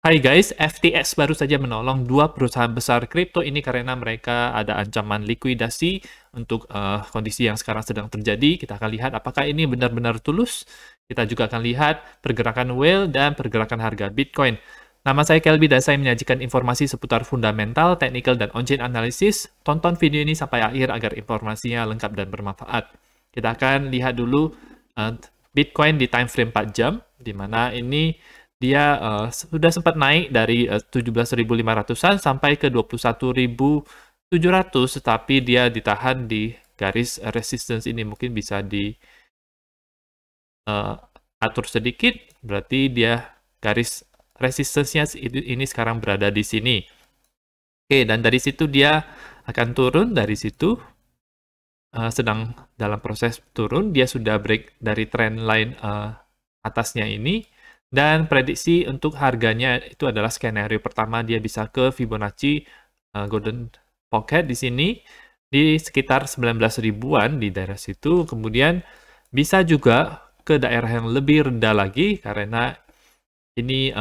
Hai guys, FTX baru saja menolong dua perusahaan besar kripto ini karena mereka ada ancaman likuidasi untuk kondisi yang sekarang sedang terjadi. Kita akan lihat apakah ini benar-benar tulus. Kita juga akan lihat pergerakan whale dan pergerakan harga Bitcoin. Nama saya Kelby dan saya menyajikan informasi seputar fundamental, technical, dan on-chain analysis. Tonton video ini sampai akhir agar informasinya lengkap dan bermanfaat. Kita akan lihat dulu Bitcoin di time frame 4 jam, di mana ini dia sudah sempat naik dari 17.500-an sampai ke 21.700, tetapi dia ditahan di garis resistance ini. Mungkin bisa diatur sedikit, berarti dia garis resistance-nya ini sekarang berada di sini. Oke, dan dari situ dia akan turun, dari situ sedang dalam proses turun, dia sudah break dari trend line atasnya ini. Dan prediksi untuk harganya itu adalah skenario pertama, dia bisa ke Fibonacci Golden Pocket di sini, di sekitar 19 ribuan di daerah situ. Kemudian bisa juga ke daerah yang lebih rendah lagi, karena ini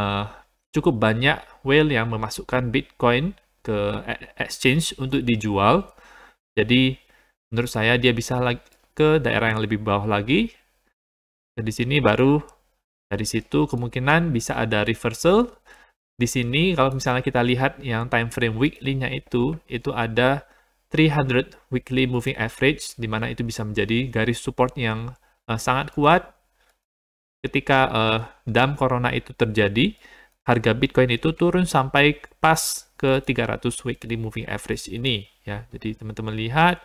cukup banyak whale yang memasukkan Bitcoin ke exchange untuk dijual. Jadi menurut saya dia bisa ke daerah yang lebih bawah lagi. Dan di sini baru dari situ kemungkinan bisa ada reversal. Di sini kalau misalnya kita lihat yang time frame weekly-nya itu ada 300 weekly moving average, di mana itu bisa menjadi garis support yang sangat kuat. Ketika dump corona itu terjadi, harga Bitcoin itu turun sampai pas ke 300 weekly moving average ini, ya. Jadi teman-teman lihat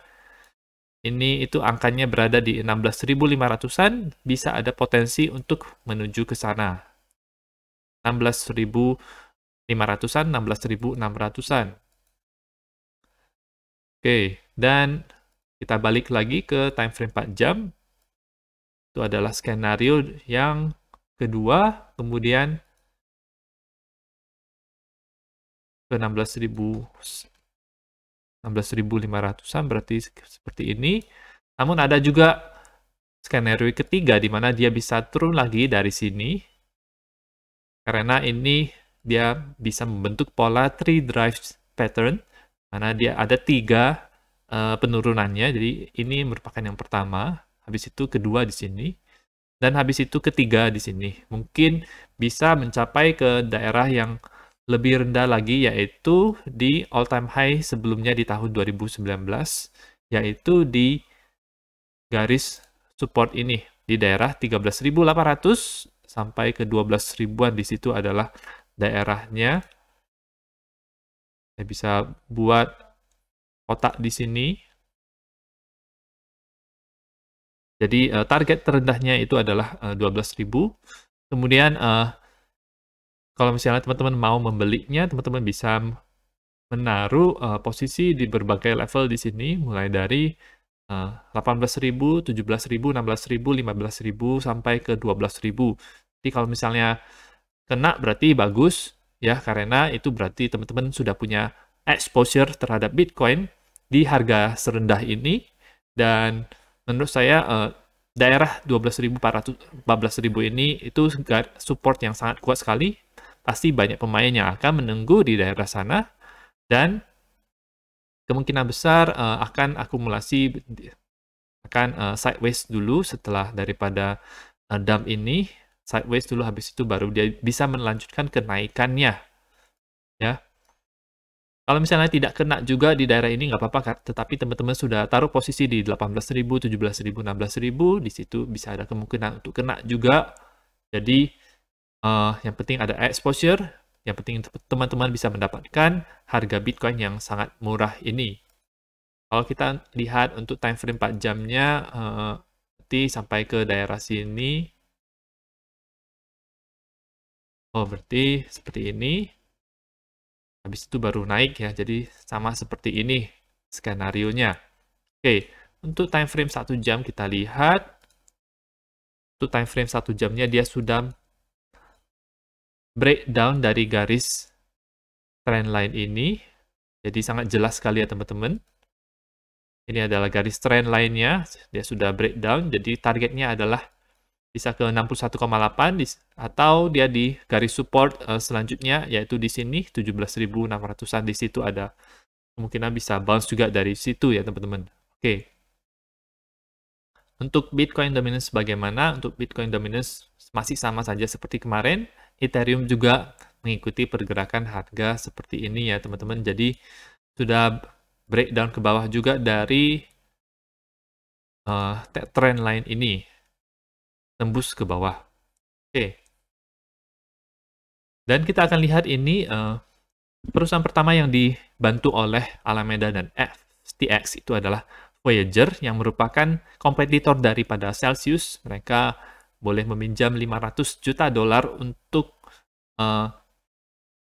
ini itu angkanya berada di 16.500-an, bisa ada potensi untuk menuju ke sana. 16.500-an, 16.600-an. Oke, dan kita balik lagi ke time frame 4 jam. Itu adalah skenario yang kedua, kemudian ke 16.500-an, berarti seperti ini. Namun ada juga skenario ketiga di mana dia bisa turun lagi dari sini, karena ini dia bisa membentuk pola 3 drive pattern, mana dia ada 3 penurunannya. Jadi ini merupakan yang pertama, habis itu kedua di sini, dan habis itu ketiga di sini. Mungkin bisa mencapai ke daerah yang lebih rendah lagi, yaitu di all time high sebelumnya di tahun 2019, yaitu di garis support ini di daerah 13.800 sampai ke 12 ribuan. Di situ adalah daerahnya. Saya bisa buat kotak di sini. Jadi target terendahnya itu adalah 12.000. Kemudian kalau misalnya teman-teman mau membelinya, teman-teman bisa menaruh posisi di berbagai level di sini, mulai dari 18.000, 17.000, 16.000, 15.000, sampai ke 12.000. Jadi kalau misalnya kena berarti bagus, ya, karena itu berarti teman-teman sudah punya exposure terhadap Bitcoin di harga serendah ini. Dan menurut saya daerah 12.400, 14.000 ini itu support yang sangat kuat sekali. Pasti banyak pemain yang akan menunggu di daerah sana, dan kemungkinan besar akan akumulasi, akan sideways dulu setelah daripada dump ini. Sideways dulu, habis itu baru dia bisa melanjutkan kenaikannya, ya. Kalau misalnya tidak kena juga di daerah ini nggak apa-apa, tetapi teman-teman sudah taruh posisi di 18.000, 17.000, 16.000, di situ bisa ada kemungkinan untuk kena juga. Jadi yang penting ada exposure, yang penting teman-teman bisa mendapatkan harga Bitcoin yang sangat murah ini. Kalau kita lihat untuk time frame 4 jamnya, berarti sampai ke daerah sini. Oh, berarti seperti ini. Habis itu baru naik, ya. Jadi sama seperti ini skenarionya. Oke, untuk time frame 1 jam kita lihat. Untuk time frame 1 jamnya dia sudah breakdown dari garis trend line ini. Jadi sangat jelas sekali ya teman-teman. Ini adalah garis trend line-nya, dia sudah breakdown, jadi targetnya adalah bisa ke 61,8 atau dia di garis support selanjutnya yaitu di sini 17.600-an. Di situ ada kemungkinan bisa bounce juga dari situ ya teman-teman. Oke. Untuk Bitcoin dominance bagaimana? Untuk Bitcoin dominance masih sama saja seperti kemarin. Ethereum juga mengikuti pergerakan harga seperti ini ya teman-teman. Jadi sudah breakdown ke bawah juga dari trend line ini. Tembus ke bawah. Oke. Dan kita akan lihat ini perusahaan pertama yang dibantu oleh Alameda dan FTX itu adalah Voyager yang merupakan kompetitor daripada Celsius. Mereka boleh meminjam 500 juta dolar untuk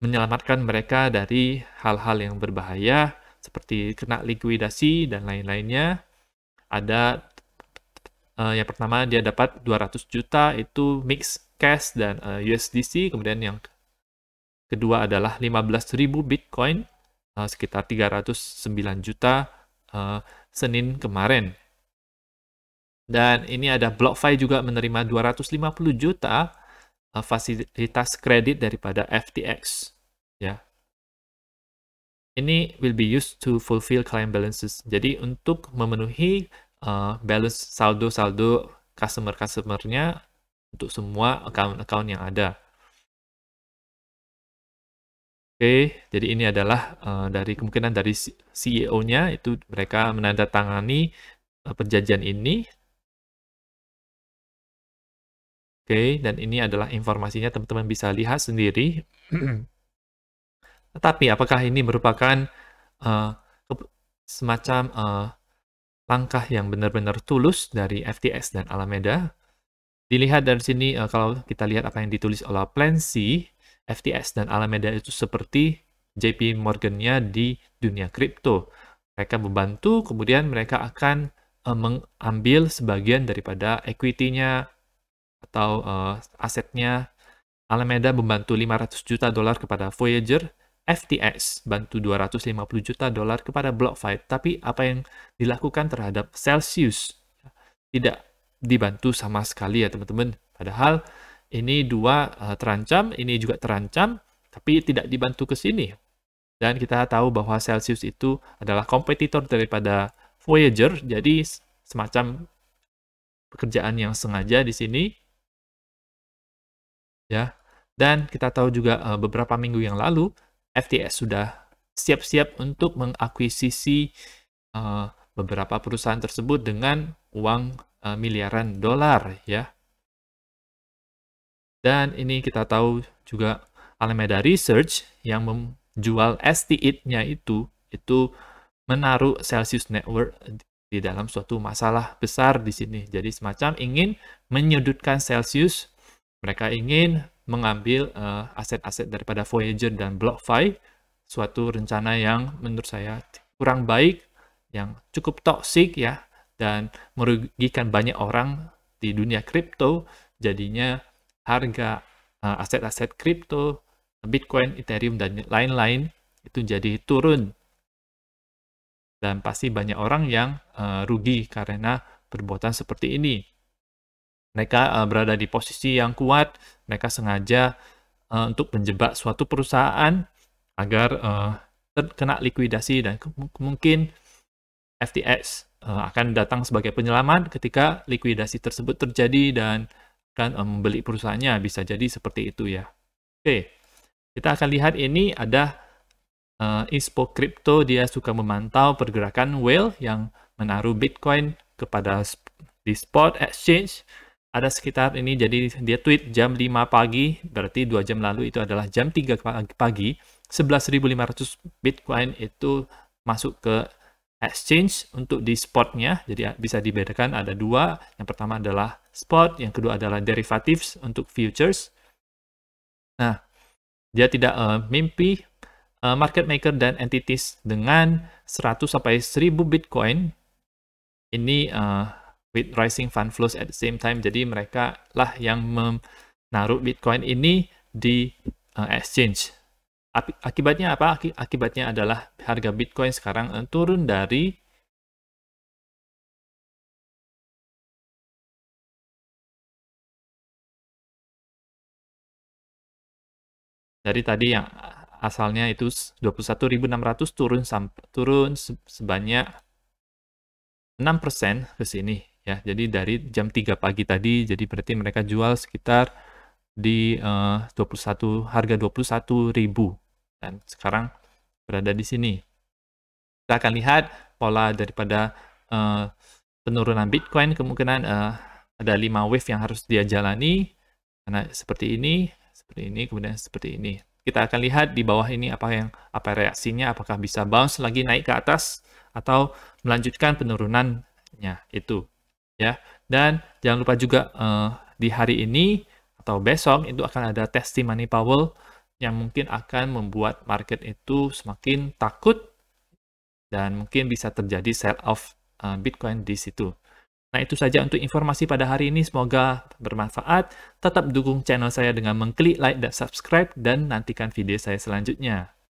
menyelamatkan mereka dari hal-hal yang berbahaya seperti kena likuidasi dan lain-lainnya. Ada yang pertama dia dapat 200 juta itu mix cash dan USDC, kemudian yang kedua adalah 15.000 Bitcoin sekitar 309 juta Senin kemarin. Dan ini ada BlockFi juga menerima 250 juta fasilitas kredit daripada FTX. Ya. Ini will be used to fulfill client balances. Jadi untuk memenuhi balance saldo-saldo customer-customernya untuk semua account-account yang ada. Oke, jadi ini adalah dari kemungkinan dari CEO-nya itu mereka menandatangani perjanjian ini. Oke, dan ini adalah informasinya teman-teman bisa lihat sendiri. Tetapi apakah ini merupakan semacam langkah yang benar-benar tulus dari FTX dan Alameda? Dilihat dari sini kalau kita lihat apa yang ditulis oleh Plancy, FTX dan Alameda itu seperti JP Morgan-nya di dunia kripto. Mereka membantu, kemudian mereka akan mengambil sebagian daripada equity-nya atau asetnya. Alameda membantu 500 juta dolar kepada Voyager, FTX bantu 250 juta dolar kepada BlockFi. Tapi apa yang dilakukan terhadap Celsius tidak dibantu sama sekali ya teman-teman. Padahal ini dua terancam, ini juga terancam, tapi tidak dibantu ke sini. Dan kita tahu bahwa Celsius itu adalah kompetitor daripada Voyager, jadi semacam pekerjaan yang sengaja di sini. Ya. Dan kita tahu juga beberapa minggu yang lalu, FTX sudah siap-siap untuk mengakuisisi beberapa perusahaan tersebut dengan uang miliaran dolar ya. Dan ini kita tahu juga Alameda Research yang menjual STI-nya itu menaruh Celsius Network di dalam suatu masalah besar di sini. Jadi semacam ingin menyudutkan Celsius. Mereka ingin mengambil aset-aset daripada Voyager dan BlockFi, suatu rencana yang menurut saya kurang baik, yang cukup toksik ya, dan merugikan banyak orang di dunia kripto. Jadinya harga aset-aset kripto, Bitcoin, Ethereum, dan lain-lain itu jadi turun. Dan pasti banyak orang yang rugi karena perbuatan seperti ini. Mereka berada di posisi yang kuat, mereka sengaja untuk menjebak suatu perusahaan agar terkena likuidasi, dan mungkin FTX akan datang sebagai penyelamat ketika likuidasi tersebut terjadi dan akan membeli perusahaannya. Bisa jadi seperti itu ya. Oke, kita akan lihat ini ada Inspo Crypto, dia suka memantau pergerakan whale yang menaruh Bitcoin kepada di spot exchange. Ada sekitar ini, jadi dia tweet jam 5 pagi, berarti 2 jam lalu itu adalah jam 3 pagi, 11.500 Bitcoin itu masuk ke exchange untuk di spotnya. Jadi bisa dibedakan ada dua, yang pertama adalah spot, yang kedua adalah derivatives untuk futures. Nah, dia tidak mimpi market maker dan entities dengan 100 sampai 1000 Bitcoin ini with rising fund flows at the same time. Jadi mereka lah yang menaruh Bitcoin ini di exchange. Akibatnya apa? Akibatnya adalah harga Bitcoin sekarang turun dari Dari tadi yang asalnya itu 21.600 turun sebanyak 6% ke sini ya. Jadi dari jam 3 pagi tadi, jadi berarti mereka jual sekitar di harga 21.000 dan sekarang berada di sini. Kita akan lihat pola daripada penurunan Bitcoin, kemungkinan ada 5 wave yang harus dia jalani, karena seperti ini, kemudian seperti ini. Kita akan lihat di bawah ini apa reaksinya, apakah bisa bounce lagi naik ke atas atau melanjutkan penurunannya itu ya. Dan jangan lupa juga di hari ini atau besok itu akan ada testimoni Powell yang mungkin akan membuat market itu semakin takut dan mungkin bisa terjadi sell off Bitcoin di situ. Nah, itu saja untuk informasi pada hari ini. Semoga bermanfaat. Tetap dukung channel saya dengan mengklik like dan subscribe dan nantikan video saya selanjutnya.